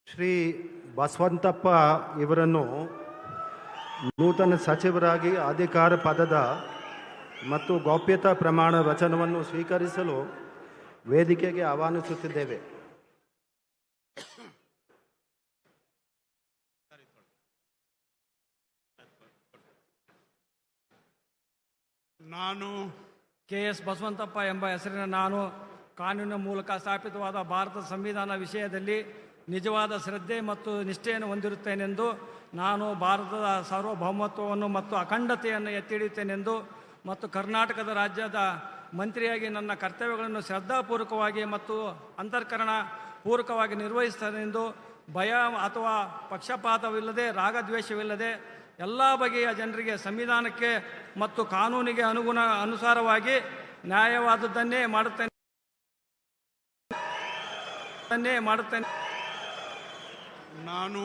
ಶ್ರೀ ಬಸವಂತಪ್ಪ ಇವರನ್ನು ನೂತನ ಸಚಿವರಾಗಿ ಅಧಿಕಾರ ಪದದ ಮತ್ತು ಗೌಪ್ಯತಾ ಪ್ರಮಾಣ ವಚನವನ್ನು ಸ್ವೀಕರಿಸಲು ವೇದಿಕೆಗೆ ಆಹ್ವಾನಿಸುತ್ತಿದ್ದೇವೆ. ನಾನು ಕೆ.ಎಸ್. ಬಸವಂತಪ್ಪ ಎಂಬ ಹೆಸರಿನ ನಾನು ಕಾನೂನಿನ ಮೂಲಕ ಸ್ಥಾಪಿತವಾದ ಭಾರತ ಸಂವಿಧಾನ ವಿಷಯದಲ್ಲಿ ನಿಜವಾದ ಶ್ರದ್ಧೆ ಮತ್ತು ನಿಷ್ಠೆಯನ್ನು ಹೊಂದಿರುತ್ತೇನೆಂದು, ನಾನು ಭಾರತದ ಸಾರ್ವಭೌಮತ್ವವನ್ನು ಮತ್ತು ಅಖಂಡತೆಯನ್ನು ಎತ್ತಿ ಹಿಡಿಯುತ್ತೇನೆಂದು ಮತ್ತು ಕರ್ನಾಟಕದ ರಾಜ್ಯದ ಮಂತ್ರಿಯಾಗಿ ನನ್ನ ಕರ್ತವ್ಯಗಳನ್ನು ಶ್ರದ್ಧಾಪೂರ್ವಕವಾಗಿ ಮತ್ತು ಅಂತಃಕರಣ ಪೂರ್ವಕವಾಗಿ ನಿರ್ವಹಿಸುತ್ತೇನೆಂದು, ಭಯ ಅಥವಾ ಪಕ್ಷಪಾತವಿಲ್ಲದೆ ರಾಗದ್ವೇಷವಿಲ್ಲದೆ ಎಲ್ಲ ಬಗೆಯ ಜನರಿಗೆ ಸಂವಿಧಾನಕ್ಕೆ ಮತ್ತು ಕಾನೂನಿಗೆ ಅನುಸಾರವಾಗಿ ನ್ಯಾಯವಾದದ್ದನ್ನೇ ಮಾಡುತ್ತೇನೆ. ನಾನು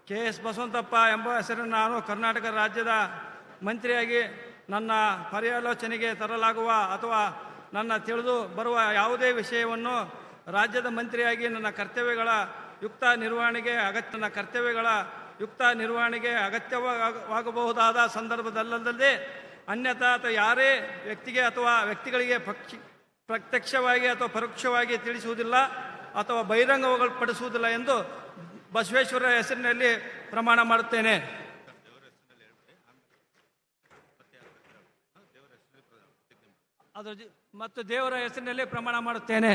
ಕೆ.ಎಸ್. ಬಸವಂತಪ್ಪ ಎಂಬ ಹೆಸರಿನ ನಾನು ಕರ್ನಾಟಕ ರಾಜ್ಯದ ಮಂತ್ರಿಯಾಗಿ ನನ್ನ ಪರ್ಯಾಲೋಚನೆಗೆ ತರಲಾಗುವ ಅಥವಾ ನನ್ನ ತಿಳಿದು ಬರುವ ಯಾವುದೇ ವಿಷಯವನ್ನು ರಾಜ್ಯದ ಮಂತ್ರಿಯಾಗಿ ನನ್ನ ಕರ್ತವ್ಯಗಳ ಯುಕ್ತ ನಿರ್ವಹಣೆಗೆ ಅಗತ್ಯವಾಗಬಹುದಾದ ಸಂದರ್ಭದಲ್ಲದೆ ಅನ್ಯಥಾ ಅಥವಾ ಯಾರೇ ವ್ಯಕ್ತಿಗೆ ಅಥವಾ ವ್ಯಕ್ತಿಗಳಿಗೆ ಪ್ರತ್ಯಕ್ಷವಾಗಿ ಅಥವಾ ಪರೋಕ್ಷವಾಗಿ ತಿಳಿಸುವುದಿಲ್ಲ ಅಥವಾ ಬಹಿರಂಗಪಡಿಸುವುದಿಲ್ಲ ಎಂದು ಬಸವೇಶ್ವರ ಹೆಸರಿನಲ್ಲಿ ಪ್ರಮಾಣ ಮಾಡುತ್ತೇನೆ. ಮತ್ತು ದೇವರ ಹೆಸರಿನಲ್ಲಿ ಪ್ರಮಾಣ ಮಾಡುತ್ತೇನೆ.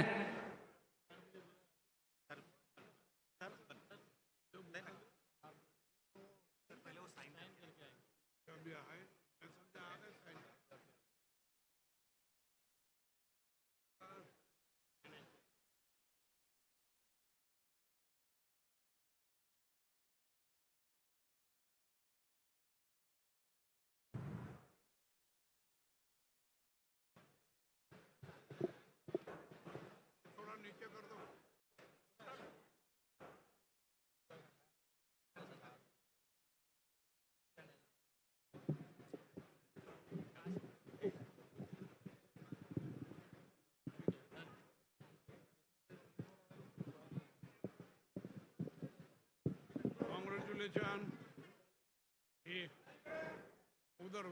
Congratulations. उधर